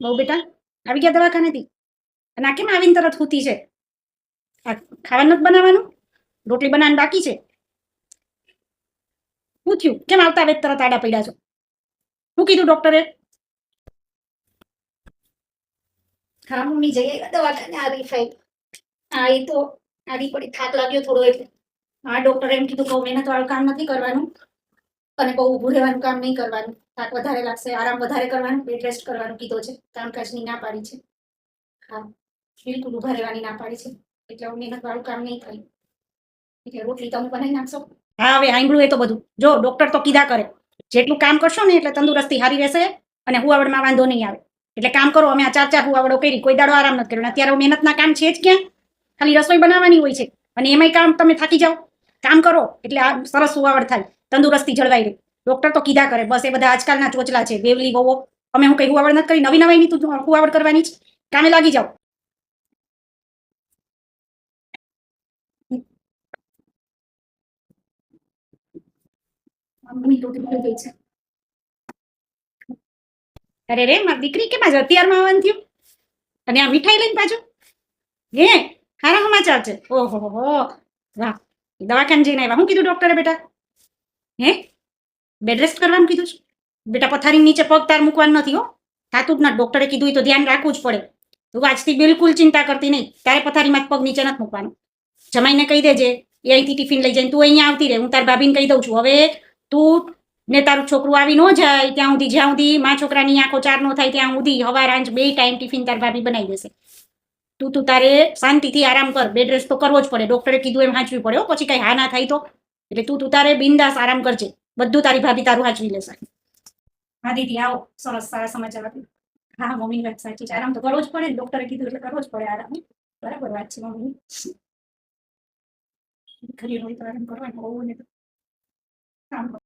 બહુ બેટા આવી ગયા દવાખાનેથી? અને આ કેમ આવીને તરત સૂતી છે? આ ખાવાનું નથી બનાવવાનું? રોટલી બનાવવાની બાકી છે? શું થયું? કેમ આવતા વેત તરત આડા પડ્યા છો? શું કીધું ડોક્ટરે? હા મમ્મી જઈ આવ્યા દવાખાને. આવી ફાઈલ હા એ તો આડી પડી થાક લાગ્યો થોડો એટલે. હા ડોક્ટરે એમ કીધું બહુ મહેનત વાળું કામ નથી કરવાનું અને બહુ ઊભું રહેવાનું કામ નહીં કરવાનું. થાક વધારે લાગશે, આરામ વધારે કરવાનું, બેડ રેસ્ટ કરવાનું કીધો છે. કામકાજની ના પાડી છે. હા બિલકુલ ઊભા રહેવાની ના પાડી છે. એટલે હવે મહેનત વાળું કામ નહીં થાય. એટલે રોટલી તમે બનાવી નાખશો? હા હવે આંગળું એ તો બધું જો ડોક્ટર તો કીધા કરે જેટલું કામ કરશો ને એટલે તંદુરસ્તી સારી રહેશે અને હુવાવડમાં વાંધો નહીં આવે. એટલે કામ કરો. અમે આ 4 હુવાવડો કરી, કોઈ દાડો આરામ નથી કર્યો. અત્યારે મહેનતના કામ છે જ ક્યાં? ખાલી રસોઈ બનાવવાની હોય છે અને એમાંય કામ તમે થાકી જાઓ. કામ કરો એટલે આ સરસ હુવાવડ થાય, તંદુરસ્તી જળવાઈ રહે. ડોક્ટર તો કીધા કરે. બસ એ બધા આજકાલના ચોચલા છે, બેવલી વહુઓ. અમે હું કઈ હુવાવડ નથી કરી? નવી નવાઈની તું હુવાવડ કરવાની જ. કામે લાગી જાઓ. મમ્મી રોટી થઈ ગઈ છે. અરે રે મારી દીકરી કેમ આજે અત્યારમાં આવવાનું થયું? અને આ મીઠાઈ લઈને પાછું? હે સારા સમાચાર છે. ઓહો વાહ. દવાખાને જઈને આવ્યા? શું કીધું ડોક્ટરે બેટા? હે બેડ રેસ્ટ કરવાનું કીધું છે? બેટા પથારી નીચે પગ તાર મૂકવાનું નથી હો. થાતું જ ના. ડોક્ટરે કીધું તો ધ્યાન રાખવું જ પડે. તું આજથી બિલકુલ ચિંતા કરતી નહીં. તારે પથારીમાં પગ નીચે નથી મૂકવાનું. જમાઈને કહી દેજે એ અહીંથી ટિફિન લઈ જઈને તું અહીંયા આવતી રહે. હું તાર ભાભીને કહી દઉં છું. હવે તું ને તારું છોકરું આવી ન જાય ત્યાં સુધી, જ્યાં સુધી મા છોકરાની આંખો ચાર ન થાય ત્યાં સુધી હવાર આંજ 2 ટાઈમ ટિફિન તાર ભાભી બનાવી દેશે. તું તારે શાંતિથી આરામ કર. બેડ રેસ્ટ તો કરવો જ પડે. ડોક્ટરે કીધું એમ હાંચવી પડે. પછી કઈ હા ના થાય તો. એટલે તું તારે બિંદાસ આરામ કરજે. બધું તારી ભાભી તારું હાંચવી લેશે. હા દીદી આવો. સરસ સારા સમાચાર આપ્યું. હા મમ્મી વાત સાચી છે. આરામ તો કરવો જ પડે. ડોક્ટરે કીધું એટલે કરવો જ પડે આરામ. બરાબર વાત છે મમ્મી. ઘરે હોય તો આરામ કરવાનું, હોવું ને તો કામ